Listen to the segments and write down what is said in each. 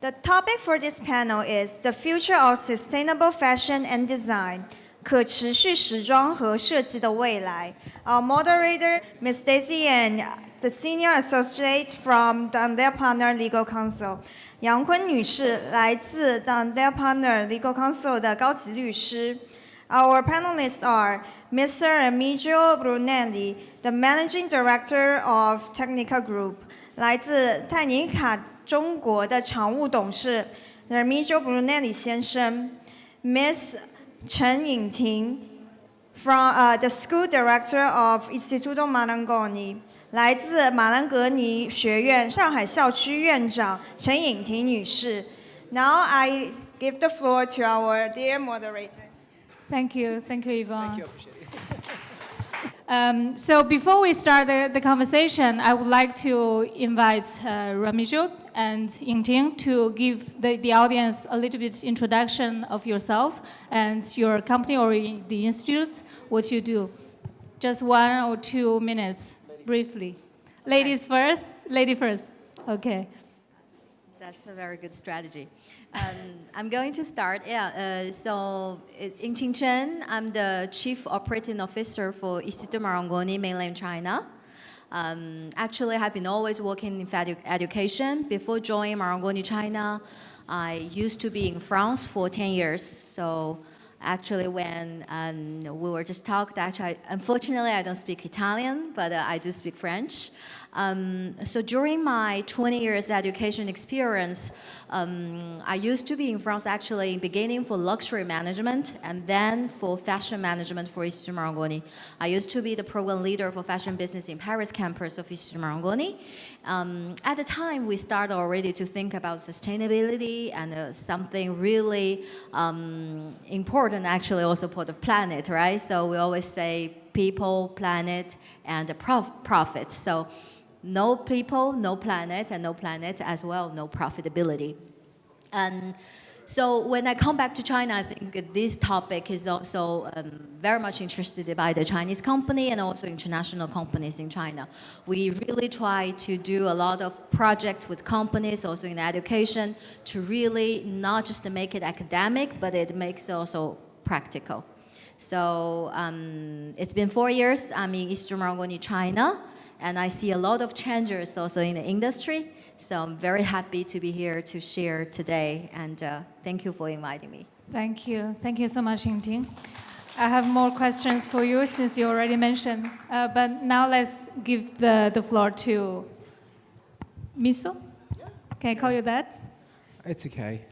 The topic for this panel is the future of sustainable fashion and design. 可持续时装和设计的未来. Our moderator, Ms. Daisy and the Senior Associate from Dundee Partner Legal Counsel. 杨坤女士来自 Dundee Partner Legal Counsel 的高级律师. Our panelists are Mr. Emilio Brunelli, the Managing Director of Tecnica Group. 来自泰尼卡中国的常务董事 Emilio Brunelli 先生 ，Miss 陈颖婷 from the School Director of Istituto Marangoni 来自马兰格尼学院上海校区院长陈颖婷女士。Now I give the floor to our dear moderator. Thank you, Yvonne. Thank you, appreciate it. So before we start the conversation, I would like to invite Remigio and Yingting to give the audience a little bit introduction of yourself and your company or the institute, what you do. Just 1 or 2 minutes, briefly. Ladies first, lady first. Okay. That's a very good strategy. I'm going to start. So it's Yingting Chen. I'm the Chief Operating Officer for Istituto Marangoni, mainland China. Actually, I've been always working in education. Before joining Marangoni, China, I used to be in France for 10 years. So actually, when we were just talking, unfortunately, I don't speak Italian, but I do speak French. So during my 20 years education experience, I used to be in France actually in beginning for luxury management and then for fashion management for Istituto Marangoni. I used to be the program leader for fashion business in Paris campus of Istituto Marangoni. At the time, we started already to think about sustainability and something really important actually also for the planet, right? So we always say people, planet, and profit. So no people, no planet, and no planet as well, no profitability. And so when I come back to China, I think this topic is also very much interested by the Chinese company and also international companies in China. We really try to do a lot of projects with companies, also in education, to really not just to make it academic, but it makes it also practical. So it's been 4 years. I'm in Istituto Marangoni, China. And I see a lot of changes also in the industry. So I'm very happy to be here to share today. And thank you for inviting me. Thank you. Thank you so much, Yingting. I have more questions for you since you already mentioned. But now let's give the floor to Miso. Can I call you that? It's okay.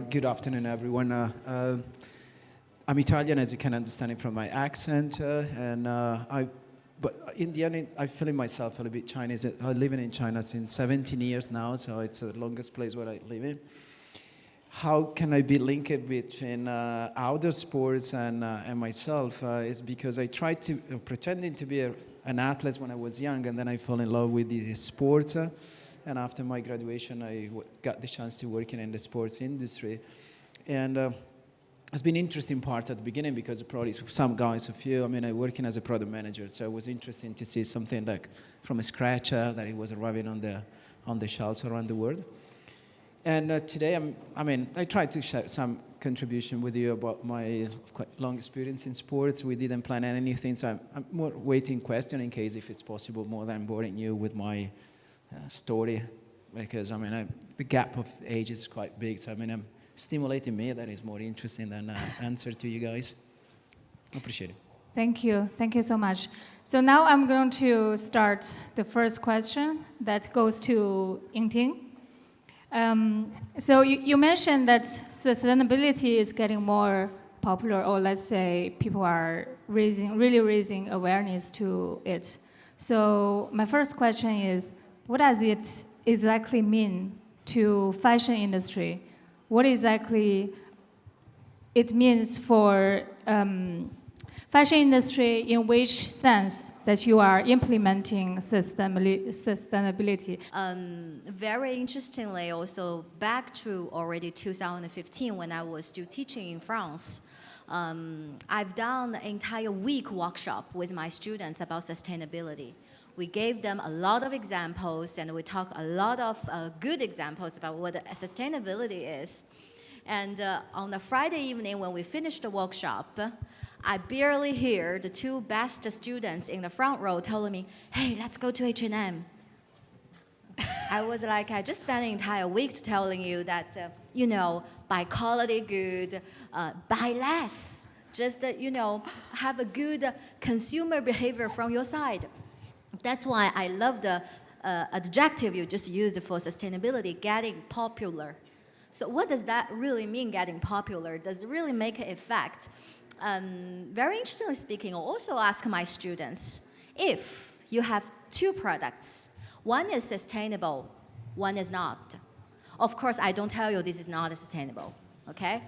Good afternoon, everyone. I'm Italian, as you can understand it from my accent, but in the end, I feel myself a little bit Chinese. I'm living in China since 17 years now, so it's the longest place where I live in. How can I be linked between outdoor sports and myself? Is because I tried to pretending to be an athlete when I was young, and then I fell in love with the sports. And after my graduation, I got the chance to work in the sports industry, and it's been an interesting part at the beginning because probably some guys, I working as a product manager, so it was interesting to see something like from scratch that it was arriving on the shelves around the world. And today, I tried to share some contribution with you about my quite long experience in sports. We didn't plan anything, so I'm more waiting question in case if it's possible more than boring you with my story, because the gap of age is quite big. So I'm stimulating me, that is more interesting than answer to you guys. Appreciate it. Thank you. Thank you so much. So now I'm going to start the first question that goes to Yingting. So you mentioned that sustainability is getting more popular, or let's say people are really raising awareness to it. So my first question is, what does it exactly mean to fashion industry? What exactly it means for fashion industry, in which sense that you are implementing sustainability? Very interestingly, also back to already 2015 when I was still teaching in France, I've done an entire week workshop with my students about sustainability. we gave them a lot of examples, and we talk a lot of good examples about what sustainability is. And on a Friday evening, when we finished the workshop, I barely hear the two best students in the front row telling me, hey, let's go to H&M. I was like, I just spent an entire week telling you that, buy quality good, buy less. Just, have a good consumer behavior from your side. That's why I love the adjective you just used for sustainability, getting popular. So what does that really mean, getting popular? Does it really make an effect? Very interestingly speaking, I also ask my students, if you have two products, one is sustainable, one is not. Of course, I don't tell you this is not sustainable, okay?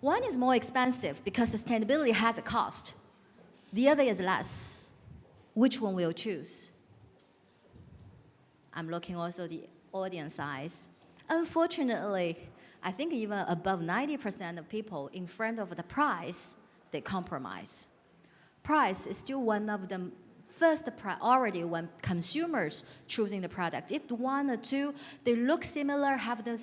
One is more expensive because sustainability has a cost. The other is less. Which one will you choose? I'm looking also the audience eyes. Unfortunately, I think even above 90% of people in front of the price, they compromise. Price is still one of the first priority when consumers choosing the products. If one or two, they look similar, have the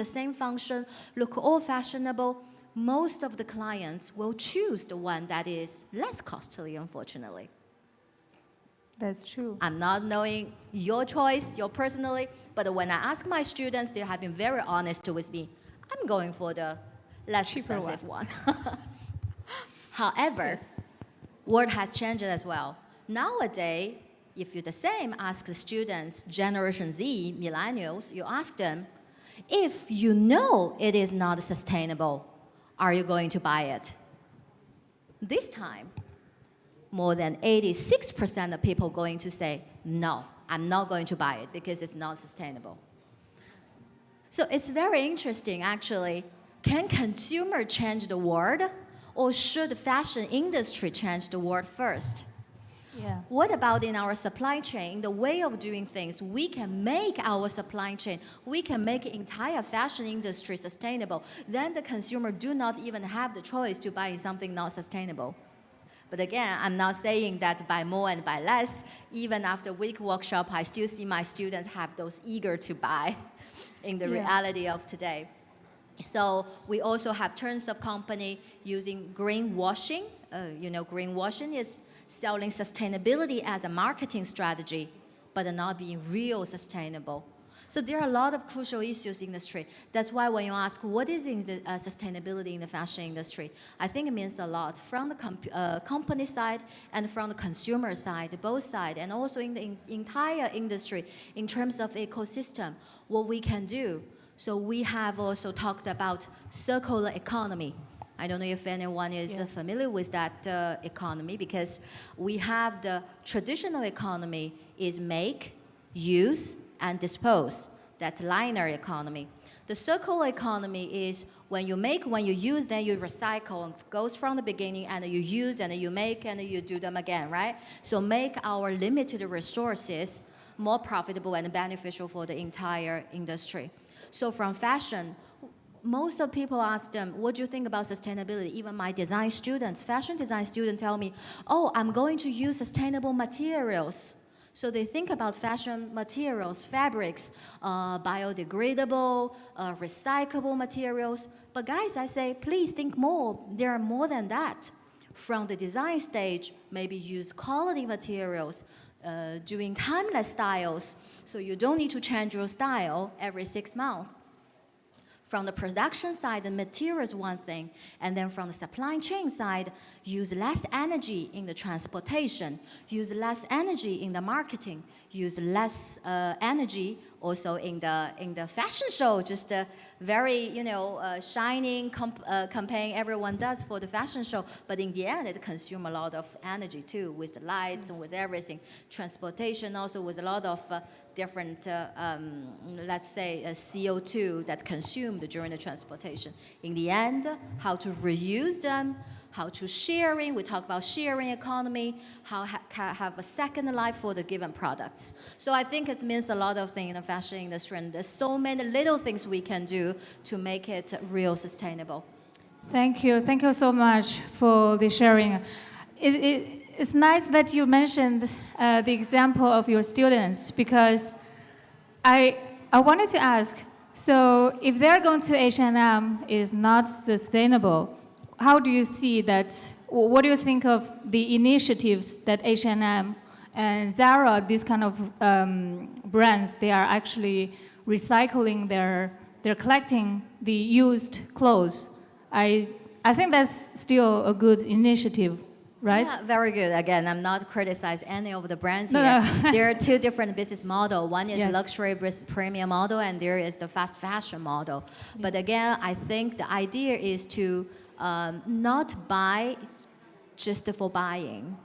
same function, look all fashionable, most of the clients will choose the one that is less costly, unfortunately. That's true. I'm not knowing your choice, your personally, but when I ask my students, they have been very honest with me. I'm going for the less Cheaper expensive one. However, world has changed as well. Nowadays, if you're the same, ask the students, Generation Z, millennials, you ask them, if you know it is not sustainable, are you going to buy it? This time, more than 86% of people going to say, no, I'm not going to buy it because it's not sustainable. So it's very interesting, actually. Can consumer change the world, or should the fashion industry change the world first? Yeah. What about in our supply chain, the way of doing things? We can make our supply chain, we can make the entire fashion industry sustainable. Then the consumer do not even have the choice to buy something not sustainable. But again, I'm not saying that buy more and buy less. Even after week workshop, I still see my students have those eager to buy in the reality of today. So we also have tons of company using greenwashing. Greenwashing is selling sustainability as a marketing strategy, but not being real sustainable. So there are a lot of crucial issues in the industry. That's why when you ask what is in the, sustainability in the fashion industry, I think it means a lot from the company side and from the consumer side, both sides, and also in the entire industry in terms of ecosystem, what we can do. So we have also talked about circular economy. I don't know if anyone is familiar with that economy, because we have the traditional economy is make, use, and dispose. That's linear economy. The circular economy is when you make, when you use, then you recycle. It goes from the beginning, and you use, and you make, and you do them again, right? So make our limited resources more profitable and beneficial for the entire industry. So from fashion, most of people ask them, what do you think about sustainability? Even my design students, fashion design students tell me, oh, I'm going to use sustainable materials. So they think about fashion materials, fabrics, biodegradable, recyclable materials. But guys, I say, please think more. There are more than that. From the design stage, maybe use quality materials, doing timeless styles, so you don't need to change your style every 6 months. From the production side, the material is one thing, and then from the supply chain side, use less energy in the transportation, use less energy in the marketing, use less energy also in the fashion show, just a very shining campaign everyone does for the fashion show, but in the end it consumes a lot of energy too, with the lights and with everything. Transportation also with a lot of different, let's say, CO2 that consumed during the transportation. In the end, how to reuse them, how to sharing, we talk about sharing economy, how have a second life for the given products. So I think it means a lot of things in the fashion industry, and there's so many little things we can do to make it real sustainable. Thank you so much for the sharing. it's nice that you mentioned the example of your students because I wanted to ask, so if they're going to H&M is not sustainable, how do you see that, what do you think of the initiatives that H&M and Zara, these kind of brands, they are actually recycling they're collecting the used clothes. I think that's still a good initiative, right? Yeah, very good. Again, I'm not criticizing any of the brands No, here. no. There are two different business models. One is Yes. luxury versus premium model, and there is the fast fashion model. But again, I think the idea is to not buy just for buying.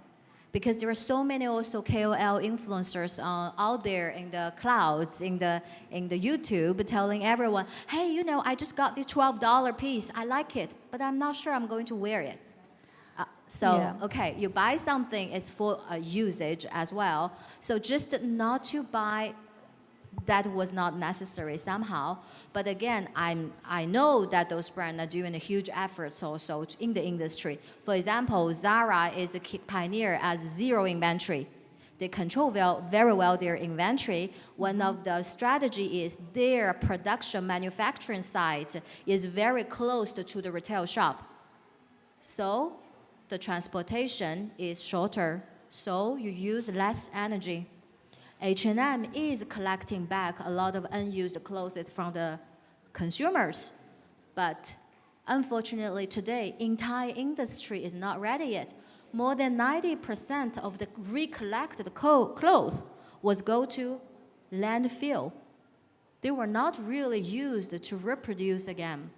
Because there are so many also KOL influencers out there in the clouds, in the YouTube, telling everyone, hey, you know, I just got this $12 piece. I like it, but I'm not sure I'm going to wear it. Okay, you buy something, it's for usage as well. So just not to buy that was not necessary somehow. But again, I know that those brands are doing a huge efforts also in the industry. For example, Zara is a pioneer as zero inventory. They control very well their inventory. One of the strategy is their production manufacturing site is very close to the retail shop. So the transportation is shorter, so you use less energy. H&M is collecting back a lot of unused clothes from the consumers. But unfortunately today, entire industry is not ready yet. More than 90% of the recollected clothes was go to landfill. They were not really used to reproduce again.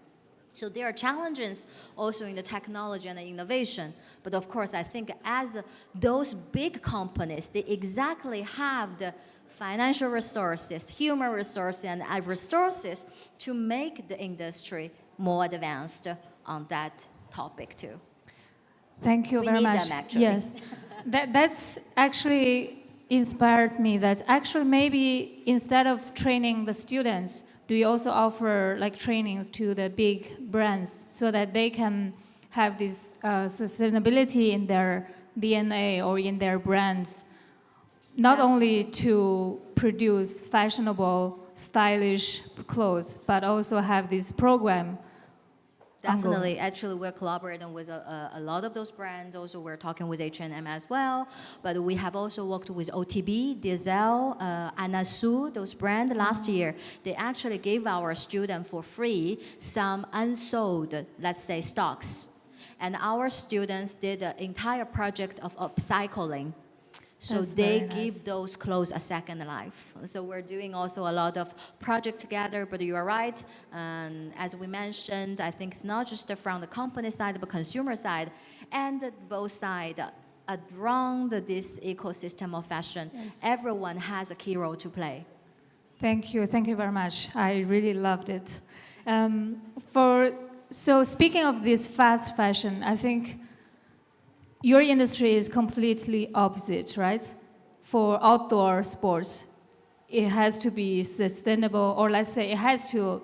So there are challenges also in the technology and the innovation. But of course, I think as those big companies, they exactly have the financial resources, human resources, and resources to make the industry more advanced on that topic too. Thank you We very need much. them, actually. Yes, that's actually inspired me. That actually maybe instead of training the students, do you also offer like trainings to the big brands so that they can have this sustainability in their DNA or in their brands, not only to produce fashionable, stylish clothes, but also have this program? Definitely. Actually, we're collaborating with a lot of those brands. Also, we're talking with H&M as well. But we have also worked with OTB, Diesel, Anasu, those brands last year. They actually gave our students for free some unsold, let's say, stocks. And our students did an entire project of upcycling. So That's they very nice. give those clothes a second life. So we're doing also a lot of project together, but you are right. As we mentioned, I think it's not just from the company side, but consumer side, and both sides around this ecosystem of fashion. Yes. Everyone has a key role to play. Thank you very much. I really loved it. So speaking of this fast fashion, I think your industry is completely opposite, right? For outdoor sports, it has to be sustainable, or let's say it has to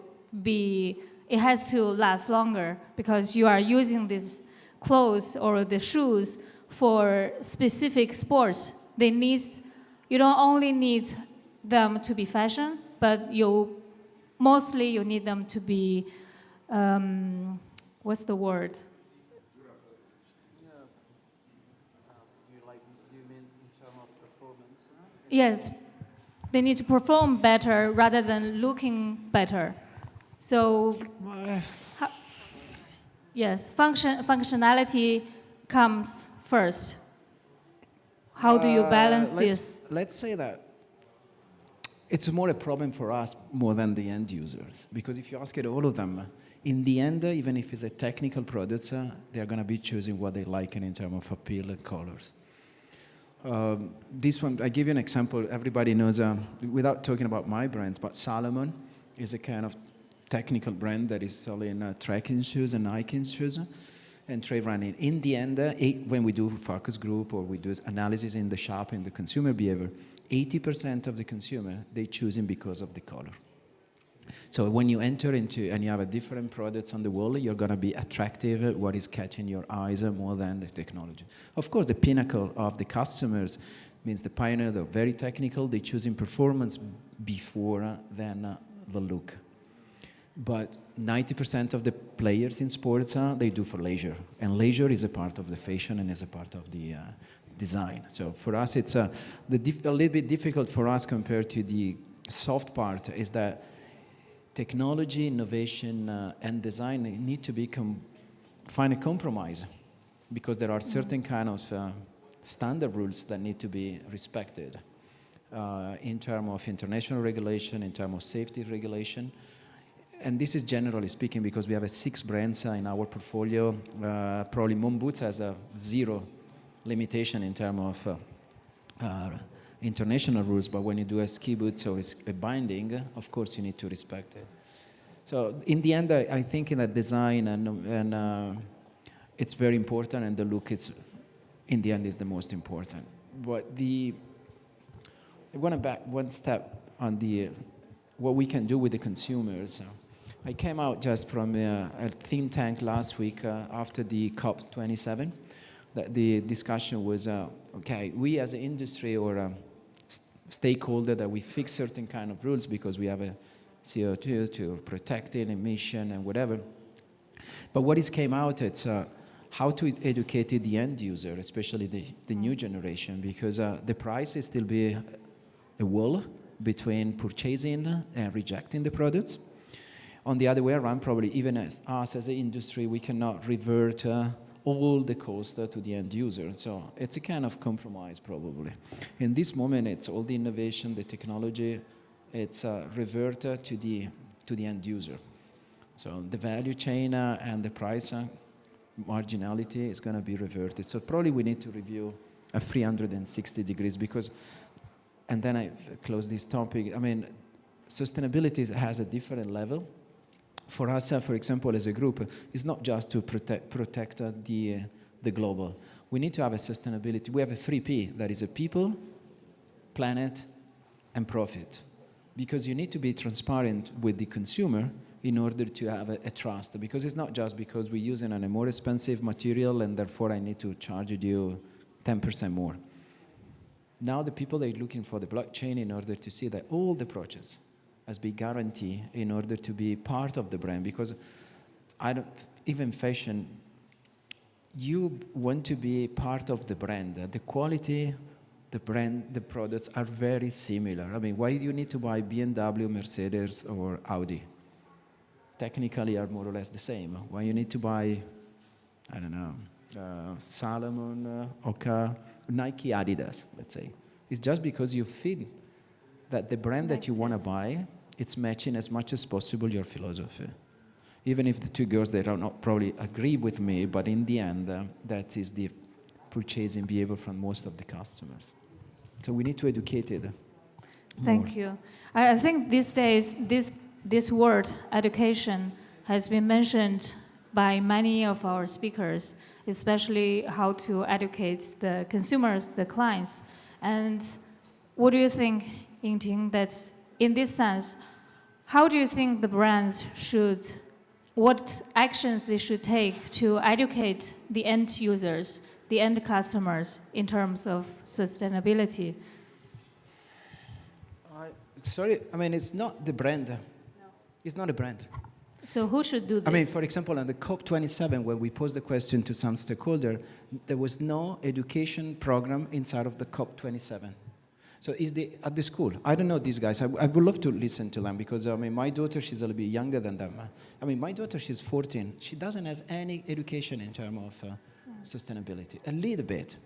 last longer because you are using these clothes or the shoes for specific sports. You don't only need them to be fashion, but mostly you need them to be, what's the word? Do you mean in terms of performance? Yes, they need to perform better rather than looking better. So, yes, functionality comes first. How do you balance this? Let's say that it's more a problem for us more than the end users. Because if you ask it all of them, in the end, even if it's a technical product, they're going to be choosing what they like in terms of appeal and colors. This one, I give you an example. Everybody knows, without talking about my brands, but Salomon is a kind of technical brand that is selling trekking shoes and hiking shoes and trail running. In the end, when we do focus group or we do analysis in the shop and the consumer behavior, 80% of the consumer, they choose him because of the color. So when you enter into and you have a different products on the wall, you're going to be attractive. What is catching your eyes more than the technology. Of course, the pinnacle of the customers means the pioneer, they're very technical. They choosing performance before than the look. But 90% of the players in sports, they do for leisure. And leisure is a part of the fashion and is a part of the design. So for us, it's a little bit difficult for us compared to the soft part is that technology, innovation, and design need to be find a compromise because there are certain kind of standard rules that need to be respected in terms of international regulation, in terms of safety regulation. And this is generally speaking because we have 6 brands in our portfolio. Probably Moon Boots has a 0 limitation in terms of international rules, but when you do a ski boot, so it's a binding, of course you need to respect it. So in the end, I think in that design and it's very important, and the look is, in the end, is the most important. But I want to back one step on what we can do with the consumers. I came out just from a think tank last week after the COP27. That the discussion was, okay, we as an industry or a stakeholder that we fix certain kind of rules because we have a CO2 to protect it, emission and whatever. But what is came out, it's how to educate the end user, especially the new generation, because the price is still be a wall between purchasing and rejecting the products. On the other way around, probably even as us as an industry, we cannot revert all the cost to the end user. So it's a kind of compromise, probably. In this moment, it's all the innovation, the technology, it's reverted to the end user. So the value chain and the price marginality is going to be reverted. So probably we need to review a 360 degrees because, and then I close this topic. I mean, sustainability has a different level. For us, for example, as a group, it's not just to protect the global. We need to have a sustainability. We have a 3P, that is a people, planet, and profit. Because you need to be transparent with the consumer in order to have a trust. Because it's not just because we're using a more expensive material and therefore I need to charge you 10% more. Now the people are looking for the blockchain in order to see that all the projects as be guarantee in order to be part of the brand, because even fashion, you want to be part of the brand. The quality, the brand, the products are very similar. I mean, why do you need to buy BMW, Mercedes, or Audi? Technically are more or less the same. Why you need to buy, I don't know, Salomon, Oka, Nike, Adidas, let's say. It's just because you feel that the brand that you want to buy, it's matching as much as possible your philosophy. Even if the two girls, they don't probably agree with me, but in the end, that is the purchasing behavior from most of the customers. So we need to educate it more. Thank you. I think these days, this word, education, has been mentioned by many of our speakers, especially how to educate the consumers, the clients. And what do you think, Yingting, that in this sense, how do you think the brands what actions they should take to educate the end users, the end customers in terms of sustainability? Sorry, I mean, it's not the brand. No. It's not a brand. So who should do this? I mean, for example, on the COP27, when we posed the question to some stakeholder, there was no education program inside of the COP27. So at the school, I don't know these guys. I would love to listen to them because, I mean, my daughter, she's a little bit younger than them. I mean, my daughter, she's 14. She doesn't have any education in terms of sustainability. A little bit,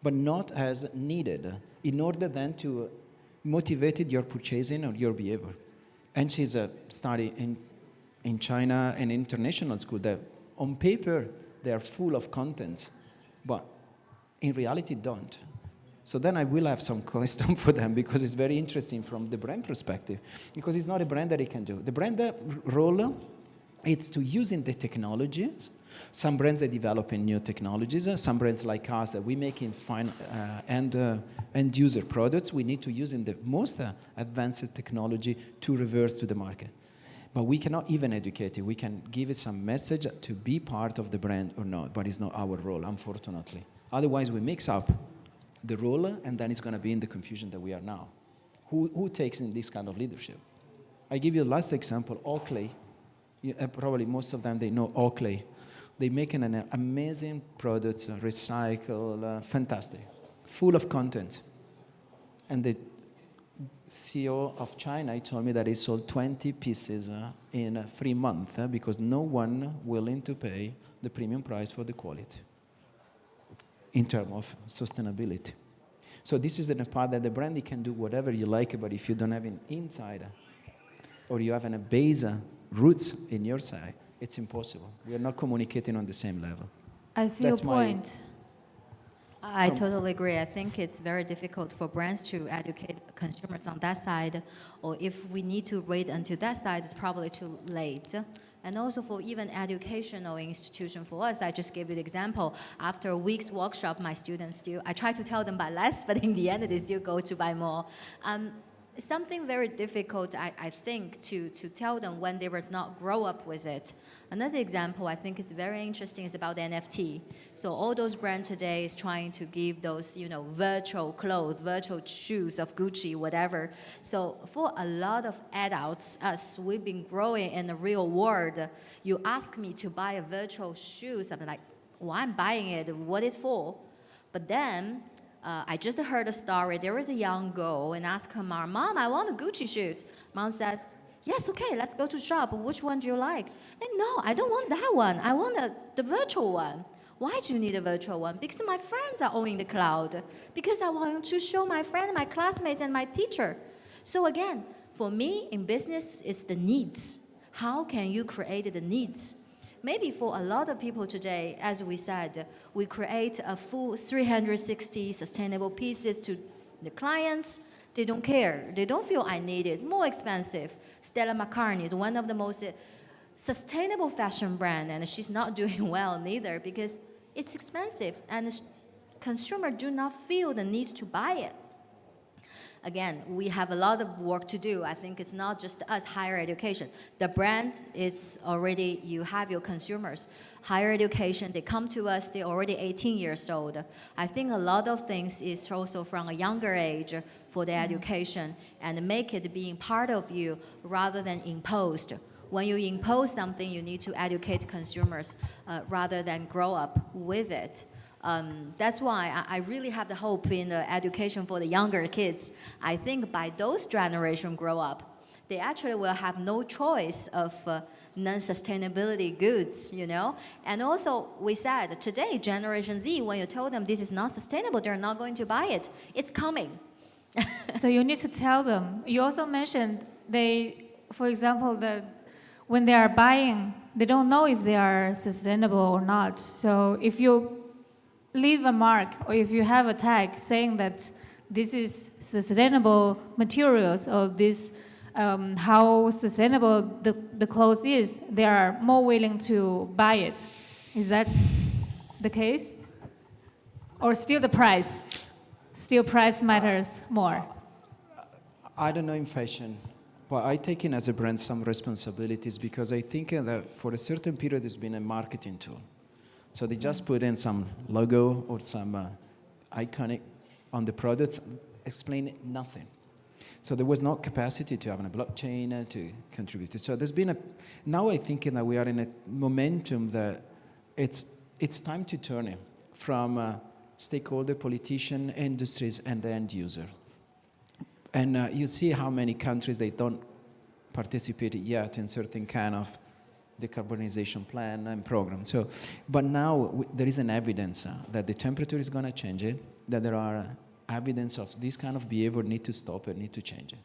but not as needed in order then to motivate your purchasing or your behavior. And she's studying in China and international school that on paper, they are full of content, but in reality don't. So then I will have some question for them because it's very interesting from the brand perspective, because it's not a brand that it can do. The brand role, it's to using the technologies. Some brands are developing new technologies. Some brands like us, we make in end user products. We need to use in the most advanced technology to reverse to the market. But we cannot even educate it. We can give it some message to be part of the brand or not, but it's not our role, unfortunately. Otherwise, we mix up the role, and then it's going to be in the confusion that we are now. Who takes in this kind of leadership? I give you the last example, Oakley. Probably most of them, they know Oakley. They're making an amazing product, recycle, fantastic, full of content. And the CEO of China, he told me that he sold 20 pieces in 3 months because no one willing to pay the premium price for the quality in terms of sustainability. So this is the part that the brand, you can do whatever you like, but if you don't have an inside or you have a base roots in your side, it's impossible. We are not communicating on the same level. I see That's your point. I totally agree. I think it's very difficult for brands to educate consumers on that side, or if we need to wait until that side, it's probably too late. And also for even educational institution for us, I just gave you the example. After a week's workshop, my students I try to tell them buy less, but in the end, they still go to buy more. Something very difficult, I think, to tell them when they were not grow up with it. Another example I think is very interesting is about NFT. So all those brands today is trying to give those, virtual clothes, virtual shoes of Gucci, whatever. So for a lot of adults, us, we've been growing in the real world. You ask me to buy a virtual shoes, I'm like, well, I'm buying it, what is for? But then, I just heard a story. There was a young girl and asked her mom, Mom, I want the Gucci shoes. Mom says, yes, okay, let's go to shop. Which one do you like? And no, I don't want that one. I want the virtual one. Why do you need a virtual one? Because my friends are owning the cloud. Because I want to show my friend, my classmates, and my teacher. So again, for me, in business, it's the needs. How can you create the needs? Maybe for a lot of people today, as we said, we create a full 360 sustainable pieces to the clients. They don't care. They don't feel I need it. It's more expensive. Stella McCartney is one of the most sustainable fashion brand, and she's not doing well neither because it's expensive, and consumers do not feel the need to buy it. Again, we have a lot of work to do. I think it's not just us, higher education. The brands, it's already, you have your consumers. Higher education, they come to us, they're already 18 years old. I think a lot of things is also from a younger age for the education and make it being part of you rather than imposed. When you impose something, you need to educate consumers rather than grow up with it. That's why I really have the hope in the education for the younger kids. I think by those generation grow up, they actually will have no choice of non-sustainability goods, And also, we said, today, Generation Z, when you tell them this is not sustainable, they're not going to buy it. It's coming. So you need to tell them. You also mentioned for example, that when they are buying, they don't know if they are sustainable or not. So if you leave a mark or if you have a tag saying that this is sustainable materials or this how sustainable the clothes is, they are more willing to buy it. Is that the case? Or still the price? Still price matters more? I don't know in fashion, but I take in as a brand some responsibilities because I think that for a certain period it's been a marketing tool. So they just put in some logo or some iconic on the products, explain nothing. So there was no capacity to have a blockchain to contribute. So there's been now I think that we are in a momentum that it's time to turn it from stakeholder, politician, industries, and the end user. And you see how many countries, they don't participate yet in certain kind of decarbonization plan and program. So, but now there is an evidence that the temperature is going to change it, that there are evidence of this kind of behavior need to stop it, need to change it.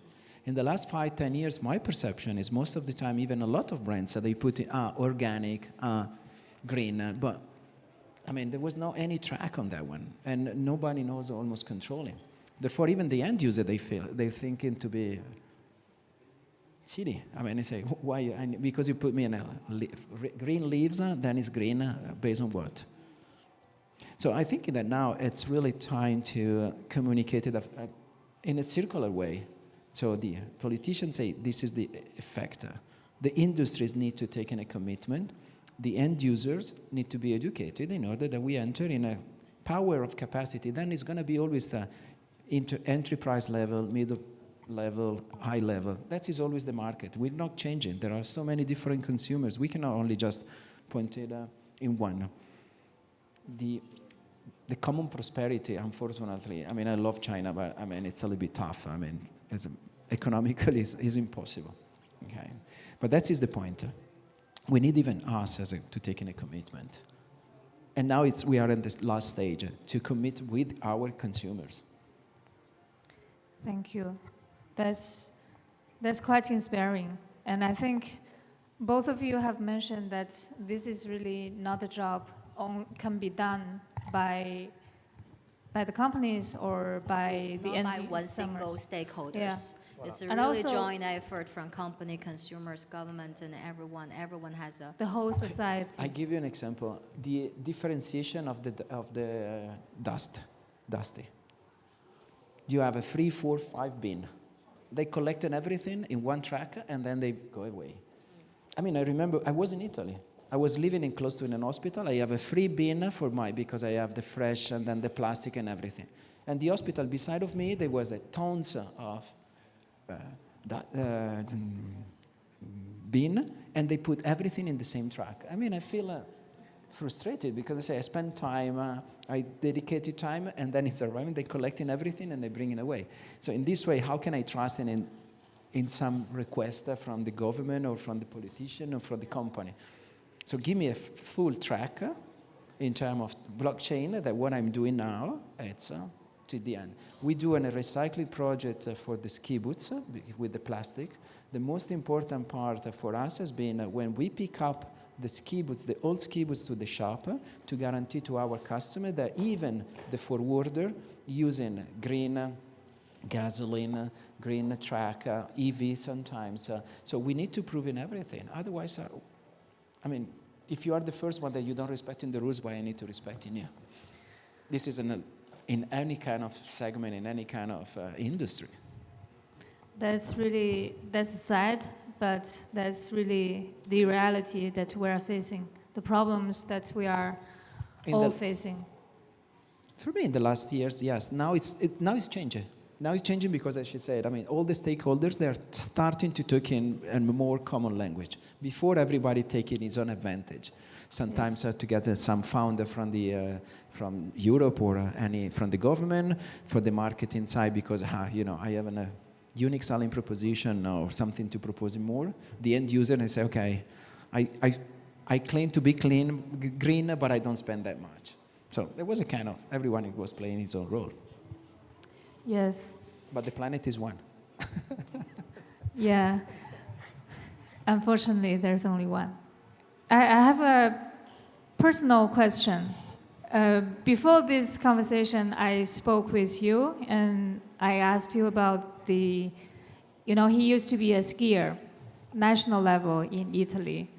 In the last 5-10 years, my perception is most of the time, even a lot of brands, they put in organic, green, but I mean, there was no any track on that one, and nobody knows almost controlling. Therefore, even the end user, they think it to be silly. I mean, they say, why? Because you put me in green leaves, then it's green, based on what? So I think that now it's really time to communicate it in a circular way. So the politicians say, this is the effect The industries need to take in a commitment. The end users need to be educated in order that we enter in a power of capacity. Then it's going to be always the entry price level, middle level, high level. That is always the market. We're not changing. There are so many different consumers. We cannot only just point it in one. The common prosperity, unfortunately, I mean, I love China, but I mean, it's a little bit tough. I mean, economically, is impossible. Okay, but that is the point. We need even us to take in a commitment. And now we are in this last stage to commit with our consumers. Thank you. That's quite inspiring. And I think both of you have mentioned that this is really not a job can be done by the companies or by the Not end by one users. single stakeholders. Yeah. It's a And really also- joint effort from company, consumers, government, and everyone. Everyone has a. The whole society. I give you an example. The differentiation of the dusty. You have a 3, 4, 5 bin. They collected everything in one track and then they go away. I mean, I remember I was in Italy. I was living close to an hospital. I have a free bin because I have the fresh and then the plastic and everything. And the hospital beside of me, there was tons of bin, and they put everything in the same track. I mean, I feel frustrated because I say I spend time, I dedicated time, and then it's arriving, they're collecting everything and they bring it away. So in this way, how can I trust in some request from the government or from the politician or from the company? So give me a full track in terms of blockchain that what I'm doing now, it's to the end. We do a recycling project for the ski boots with the plastic. The most important part for us has been when we pick up the ski boots, the old ski boots to the shop, to guarantee to our customer that even the forwarder using green gasoline, green track, EV sometimes. So we need to prove in everything. Otherwise, I mean, if you are the first one that you don't respect in the rules, why I need to respect in you? This is in any kind of segment, in any kind of industry. That's sad, but that's really the reality that we are facing, the problems that we are all facing. For me, in the last years, yes. Now it's changing. Now it's changing because, as she said, I mean, all the stakeholders, they're starting to talk in a more common language. Before, everybody taking his own advantage. Sometimes to get some founder from from Europe or from the government for the marketing side because, I have a unique selling proposition or something to propose more. The end user, they say, okay, I claim to be green, but I don't spend that much. So there was a kind of, everyone was playing his own role. Yes. But the planet is one. Yeah. Unfortunately, there's only one. I have a personal question. Before this conversation, I spoke with you and I asked you about he used to be a skier, national level in Italy,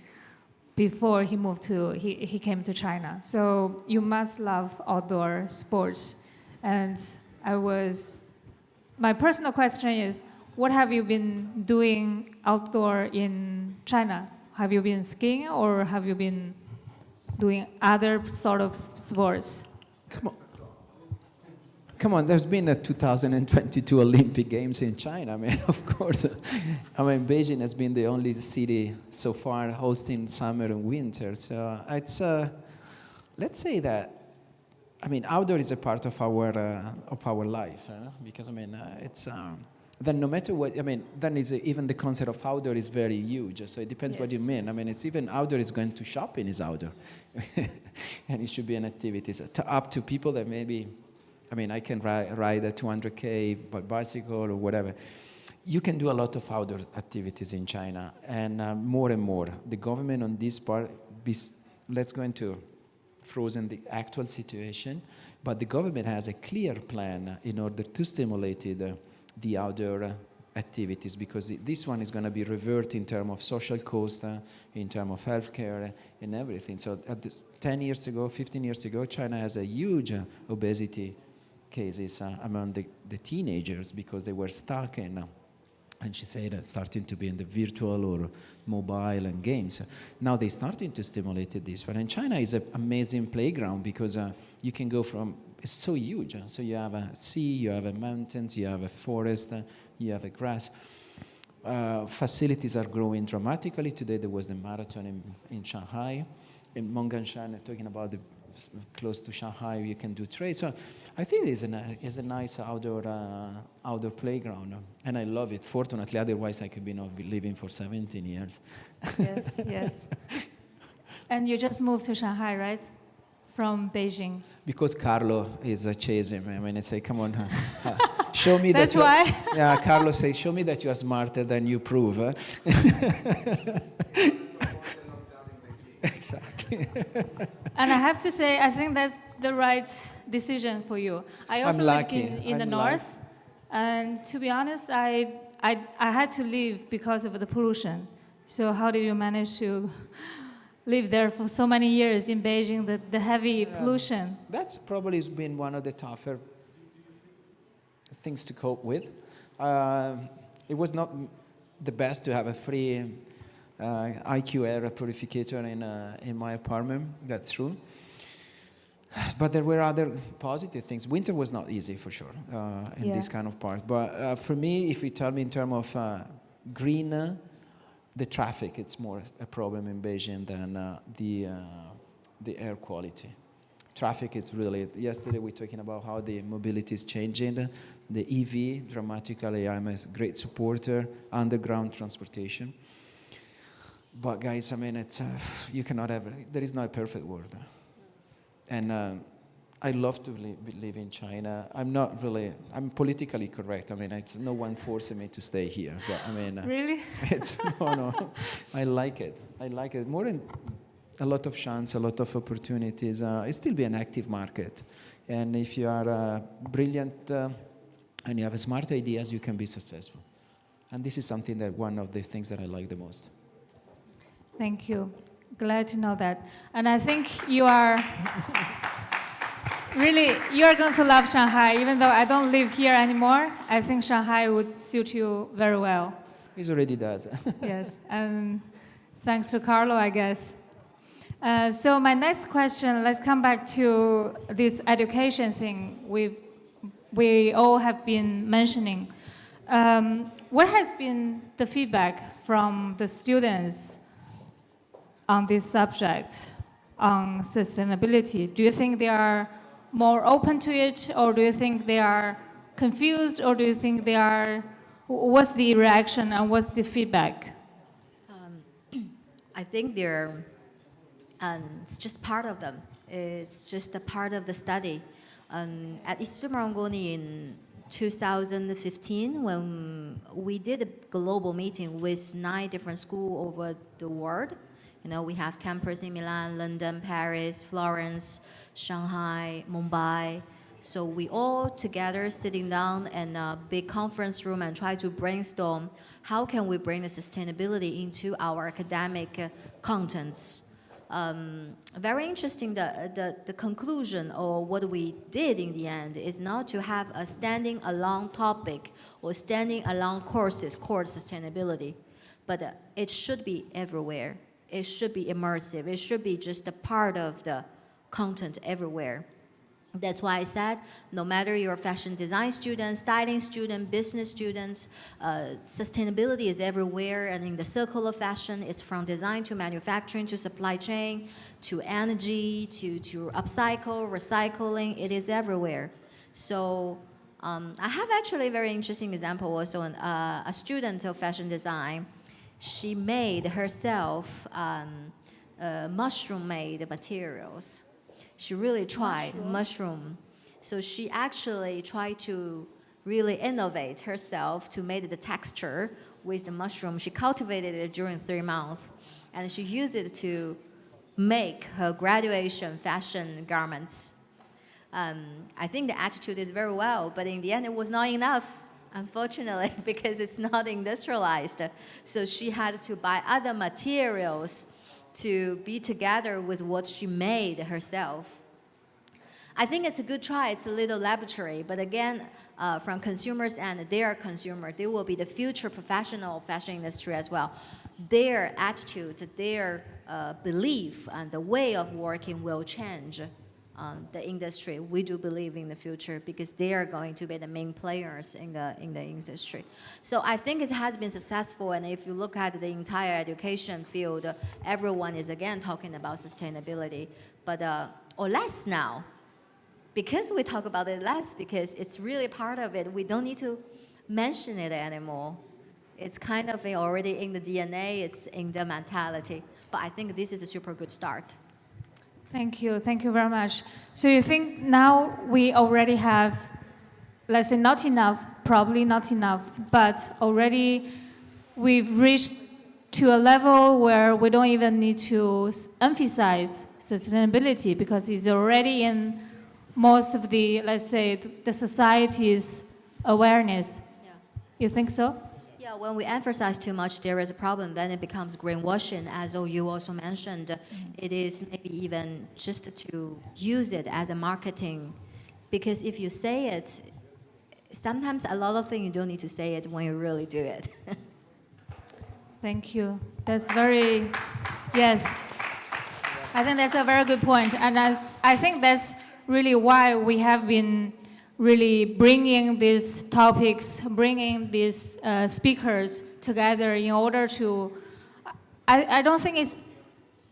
before he came to China. So you must love outdoor sports. And my personal question is, what have you been doing outdoor in China? Have you been skiing or have you been doing other sort of sports? Come on, there's been a 2022 Olympic Games in China. I mean, of course. Beijing has been the only city so far hosting summer and winter. So it's, let's say that, outdoor is a part of our life, because it's. Then no matter what, then even the concept of outdoor is very huge. So it depends what you mean. It's even outdoor is going to shopping is outdoor. And it should be an activity. So up to people that maybe, I can ride a 200K by bicycle or whatever. You can do a lot of outdoor activities in China. And more and more, the government on this part, let's go into frozen the actual situation, but the government has a clear plan in order to stimulate the outdoor activities, because this one is going to be reverted in terms of social cost, in terms of healthcare and everything. So 10 years ago, 15 years ago, China has a huge obesity cases among the teenagers because they were stuck in And she said starting to be in the virtual or mobile and games. Now they're starting to stimulate this one. And China is an amazing playground because you can go from, it's so huge. So you have a sea, you have a mountains, you have a forest, you have a grass. Facilities are growing dramatically. Today there was the marathon in Shanghai. In Monganshan, talking about the close to Shanghai, you can do trade. So I think it's a nice outdoor playground, and I love it. Fortunately, otherwise I could not be living for 17 years. Yes, yes. And you just moved to Shanghai, right? From Beijing. Because Carlo is chasing me. I mean, I say, come on, show me that. That's why. Yeah, Carlo says, show me that you are smarter than you prove. Exactly. And I have to say, I think that's the right decision for you. I also lived in the north, and to be honest, I had to leave because of the pollution. So how did you manage to live there for so many years in Beijing, the heavy pollution? That's probably been one of the tougher things to cope with. It was not the best to have a free IQ air purificator in my apartment, that's true. But there were other positive things. Winter was not easy for sure in this kind of part. But for me, if you tell me in terms of green, the traffic, it's more a problem in Beijing than the air quality. Traffic is really, yesterday we were talking about how the mobility is changing. The EV, dramatically, I'm a great supporter, underground transportation. But guys, I mean, it's you cannot ever, there is no perfect world. And I love to live in China. I'm politically correct. I mean, it's no one forcing me to stay here. But I mean, really? No. I like it. I like it. More than a lot of chance, a lot of opportunities. It still be an active market. And if you are brilliant and you have smart ideas, you can be successful. And this is something that one of the things that I like the most. Thank you. Glad to know that. And I think you are going to love Shanghai. Even though I don't live here anymore, I think Shanghai would suit you very well. It already does. Yes, and thanks to Carlo, I guess. So my next question, let's come back to this education thing we all have been mentioning. What has been the feedback from the students on this subject, on sustainability? Do you think they are more open to it, or do you think they are confused, or do you think they are, what's the reaction and what's the feedback? I think it's just part of them. It's just a part of the study. At Istituto Marangoni in 2015, when we did a global meeting with 9 different schools over the world. You know, we have campus in Milan, London, Paris, Florence, Shanghai, Mumbai. So we all together sitting down in a big conference room and try to brainstorm how can we bring the sustainability into our academic contents. Very interesting, the conclusion or what we did in the end is not to have a standing alone topic or standing alone courses called sustainability, but it should be everywhere. It should be immersive. It should be just a part of the content everywhere. That's why I said, no matter you're a fashion design student, styling student, business students, sustainability is everywhere. And in the circle of fashion, it's from design to manufacturing to supply chain to energy to upcycle, recycling. It is everywhere. So I have actually a very interesting example also. A student of fashion design, she made herself mushroom-made materials. She really tried mushroom. So she actually tried to really innovate herself to make the texture with the mushroom. She cultivated it during 3 months, and she used it to make her graduation fashion garments. I think the attitude is very well, but in the end it was not enough, unfortunately, because it's not industrialized. So she had to buy other materials to be together with what she made herself. I think it's a good try. It's a little laboratory, but again, from consumers and their consumer, they will be the future professional fashion industry as well. Their attitude, their belief, and the way of working will change the industry. We do believe in the future because they are going to be the main players in the industry. So I think it has been successful. And if you look at the entire education field, everyone is again talking about sustainability, but or less now. Because we talk about it less, because it's really part of it. We don't need to mention it anymore. It's kind of already in the DNA, it's in the mentality. But I think this is a super good start. Thank you very much. So you think now we already have, let's say not enough, probably not enough, but already we've reached to a level where we don't even need to emphasize sustainability because it's already in most of the, let's say, the society's awareness. Yeah. You think so? Yeah, when we emphasize too much, there is a problem. Then it becomes greenwashing, as you also mentioned. It is maybe even just to use it as a marketing, because if you say it, sometimes a lot of things you don't need to say it when you really do it. Thank you. That's very, yes. I think that's a very good point. And I think that's really why we have been really bringing these topics, bringing these speakers together in order to, I don't think it's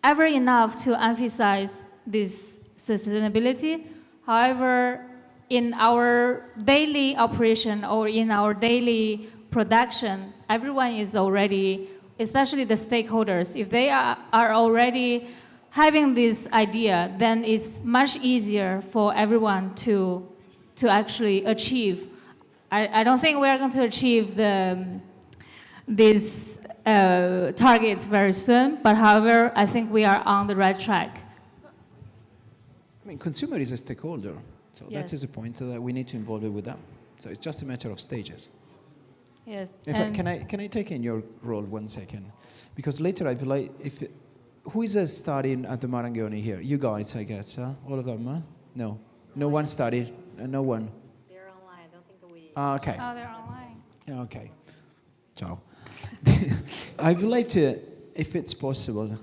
ever enough to emphasize this sustainability. However, in our daily operation or in our daily production, everyone is already, especially the stakeholders, if they are already having this idea, then it's much easier for everyone to actually achieve. I don't think we're going to achieve these targets very soon, but however, I think we are on the right track. I mean, consumer is a stakeholder, so Yes. that is a point that we need to involve it with them. So it's just a matter of stages. Yes. In fact, can I take in your role 1 second? Because later I feel like who is studying at the Marangoni here? You guys, I guess, huh? All of them, huh? No. No one studied? No one? They're online. I don't think we... Okay. Oh, they're online. Yeah, okay. Ciao. I would like to, if it's possible,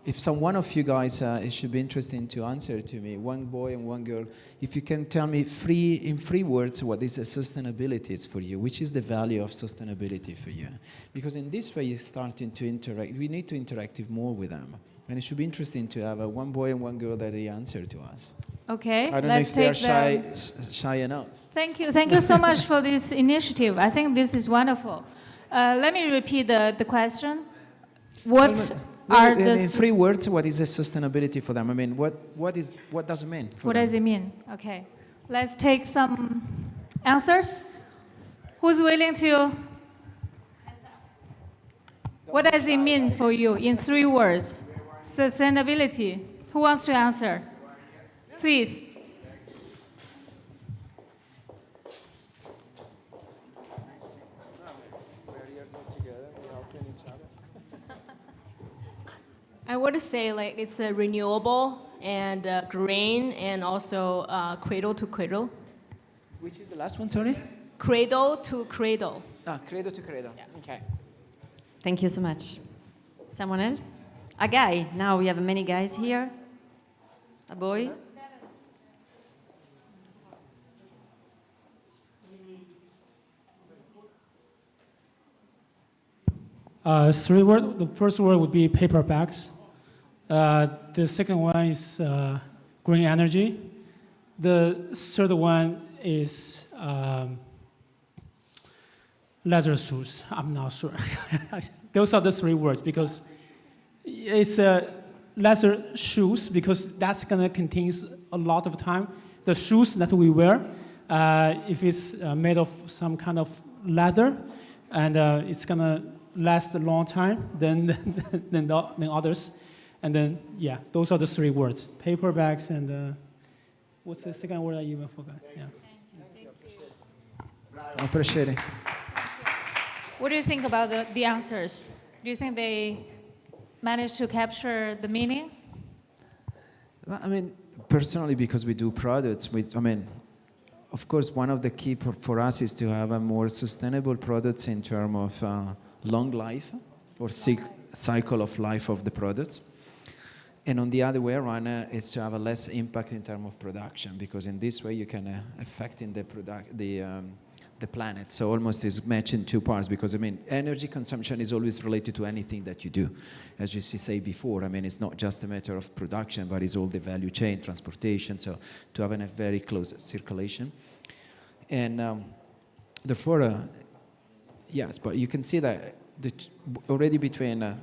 if one of you guys, it should be interesting to answer to me, one boy and one girl, if you can tell me in three words what is sustainability is for you, which is the value of sustainability for you. Because in this way you're starting to interact, we need to interact more with them. And it should be interesting to have one boy and one girl that they answer to us. Okay, I don't let's know if take they're shy enough. Thank you so much for this initiative. I think this is wonderful. Let me repeat the question. What are in 3 words, what is sustainability for them? I mean, what does it mean for What them? does it mean? Okay, let's take some answers. Who's willing to? What does it mean for you in 3 words? Sustainability. Who wants to answer? Please. I would say like it's a renewable and green and also cradle to cradle. Which is the last one, sorry? Cradle to cradle. Cradle to cradle. Yeah. Okay. Thank you so much. Someone else? A guy. Now we have many guys here. A boy. Three words. The first word would be paper bags. The second one is green energy. The third one is leather shoes. I'm not sure. Those are the 3 words because it's leather shoes because that's gonna contain a lot of time. The shoes that we wear, if it's made of some kind of leather, and it's gonna last a long time than others. And then, yeah, those are the 3 words. Paper bags and what's the second word I even forgot? Yeah. I appreciate it. What do you think about the answers? Do you think they managed to capture the meaning? Well, I mean, personally, because we do products, of course, one of the key for us is to have a more sustainable products in terms of long life or cycle of life of the products. And on the other way around, is to have a less impact in terms of production, because in this way you can affect in the planet. So almost is matched in two parts, because energy consumption is always related to anything that you do. As you say before, it's not just a matter of production, but it's all the value chain, transportation, so to have a very close circulation. And therefore, yes, but you can see that already between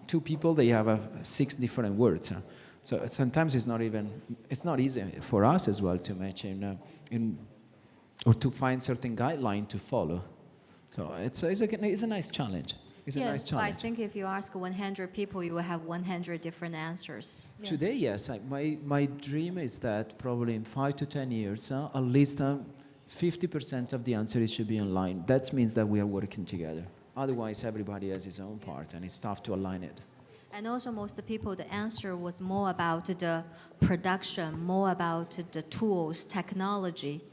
two people, they have 6 different words. So sometimes it's not easy for us as well to match or to find certain guideline to follow. So it's a nice challenge. It's a nice challenge. I think if you ask 100 people, you will have 100 different answers. Yes. Today, yes. My dream is that probably in 5 to 10 years, at least 50% of the answers should be online. That means that we are working together. Otherwise, everybody has his own part, and it's tough to align it. And also, most of the people, the answer was more about the production, more about the tools, technology,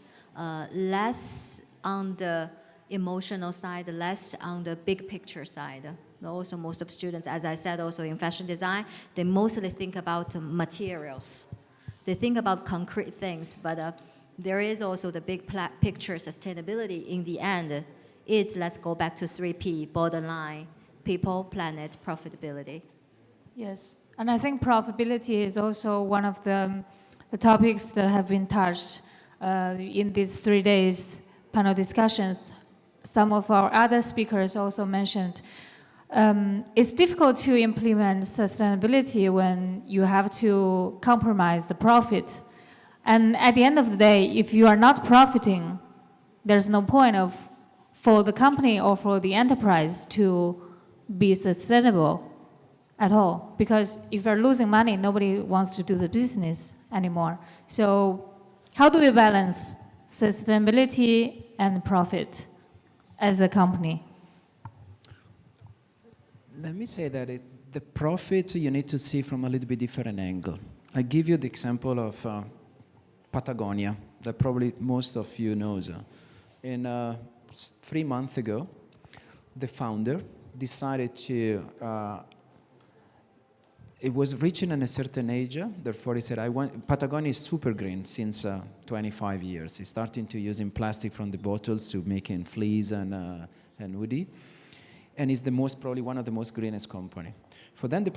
less on the emotional side, less on the big picture side. Also, most of students, as I said, also in fashion design, they mostly think about materials. They think about concrete things, but there is also the big picture sustainability in the end. Let's go back to 3P, bottom line, people, planet, profitability. Yes, and I think profitability is also one of the topics that have been touched in these 3 days panel discussions. Some of our other speakers also mentioned it's difficult to implement sustainability when you have to compromise the profit. And at the end of the day, if you are not profiting, there's no point for the company or for the enterprise to be sustainable at all. Because if you're losing money, nobody wants to do the business anymore. So how do we balance sustainability and profit as a company? Let me say that the profit you need to see from a little bit different angle. I give you the example of Patagonia, that probably most of you knows. 3 months ago, the founder decided to, it was reaching a certain age, therefore he said, Patagonia is super green since 25 years. He's starting to using plastic from the bottles to making fleece and woody. And it's probably one of the most greenest company. For them, the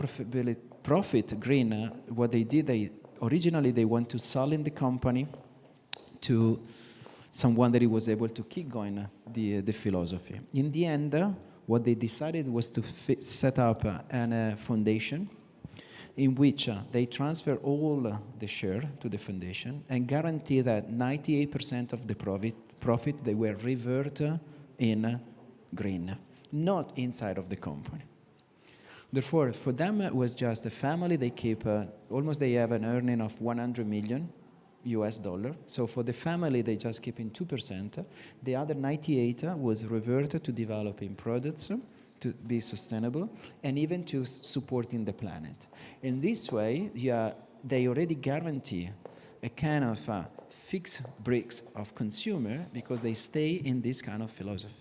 profit green, what they did, originally they want to sell in the company to someone that he was able to keep going the philosophy. In the end, what they decided was to set up a foundation in which they transfer all the share to the foundation and guarantee that 98% of the profit they will revert in green, not inside of the company. Therefore, for them, it was just a family. They keep they have an earning of $100 million. So for the family, they just keep in 2%. The other 98 was reverted to developing products to be sustainable and even to supporting the planet. In this way, they already guarantee a kind of fixed bricks of consumer because they stay in this kind of philosophy.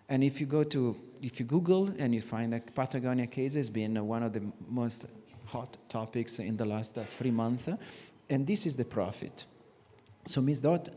And if you Google and you find that Patagonia case has been one of the most hot topics in the last 3 months, and this is the profit. So Ms. Dot,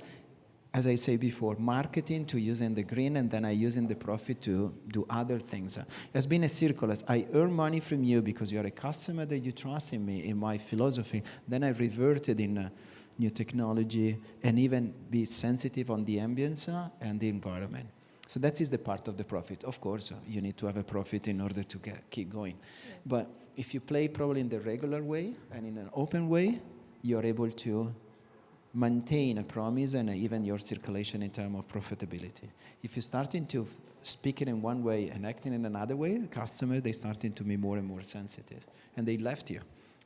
as I say before, marketing to using the green and then I using the profit to do other things. It's been a circle. As I earn money from you because you're a customer that you trust in me, in my philosophy, then I reverted in new technology and even be sensitive on the ambience and the environment. So that is the part of the profit. Of course, you need to have a profit in order to keep going. Yes. But if you play probably in the regular way and in an open way, you're able to maintain a promise and even your circulation in terms of profitability. If you're starting to speak it in one way and acting in another way, the customer, they're starting to be more and more sensitive. And they left you.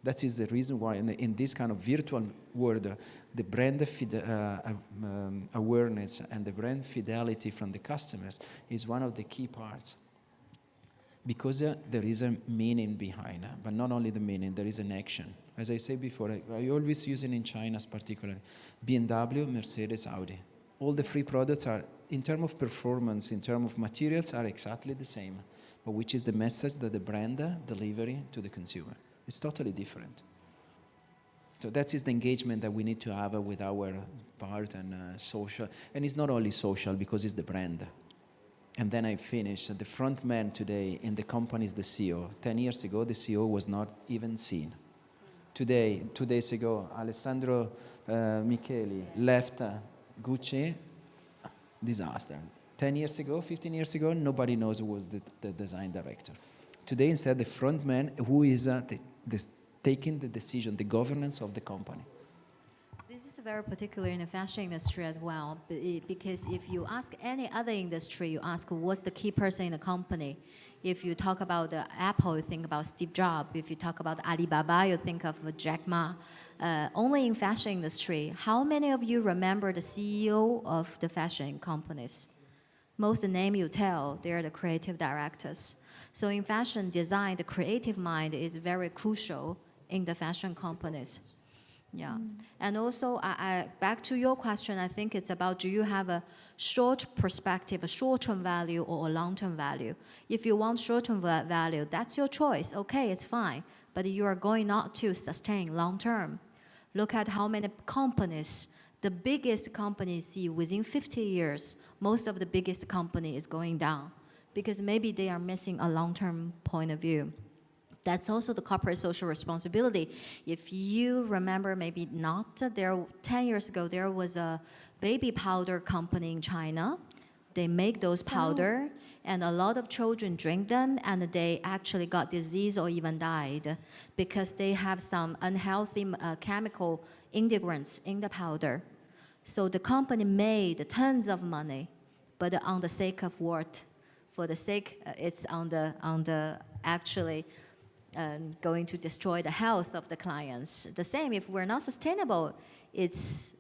That is the reason why in this kind of virtual world, the brand awareness and the brand fidelity from the customers is one of the key parts. because there is a meaning behind it, but not only the meaning, there is an action. As I said before, I always use it in China particularly, BMW, Mercedes, Audi. All the three products are, in terms of performance, in terms of materials, are exactly the same, but which is the message that the brand delivering to the consumer. It's totally different. So that is the engagement that we need to have with our part and social. And it's not only social, because it's the brand. And then I finish. The front man today in the company is the CEO. 10 years ago, the CEO was not even seen. Today, 2 days ago, Alessandro Micheli left Gucci, disaster. 10 years ago, 15 years ago, nobody knows who was the design director. Today, instead, the front man who is taking the decision, the governance of the company. This is very particular in the fashion industry as well, because if you ask any other industry, you ask what's the key person in the company. If you talk about Apple, you think about Steve Jobs. If you talk about Alibaba, you think of Jack Ma. Only in fashion industry, how many of you remember the CEO of the fashion companies? Most the name you tell, they're the creative directors. So in fashion design, the creative mind is very crucial in the fashion companies. Yeah. And also, back to your question, I think it's about, do you have a short perspective, a short-term value or a long-term value? If you want short-term value, that's your choice. Okay, it's fine. But you are going not to sustain long-term. Look at how many companies, the biggest companies see within 50 years, most of the biggest company is going down because maybe they are missing a long-term point of view. That's also the corporate social responsibility. If you remember, maybe not, 10 years ago, there was a baby powder company in China. They make those powder, and a lot of children drink them, and they actually got disease or even died because they have some unhealthy chemical ingredients in the powder. So the company made tons of money, but on the sake of what? For the sake, it's on the actually going to destroy the health of the clients. The same, if we're not sustainable, it's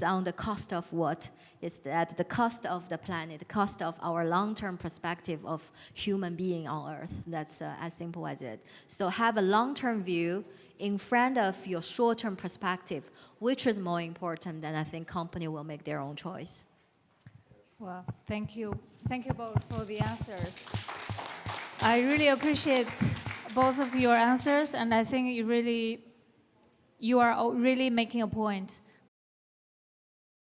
on the cost of what? It's at the cost of the planet, the cost of our long-term perspective of human being on Earth. That's as simple as it. So have a long-term view in front of your short-term perspective, which is more important, then I think company will make their own choice. Well, thank you. Thank you both for the answers. I really appreciate both of your answers, and I think you are really making a point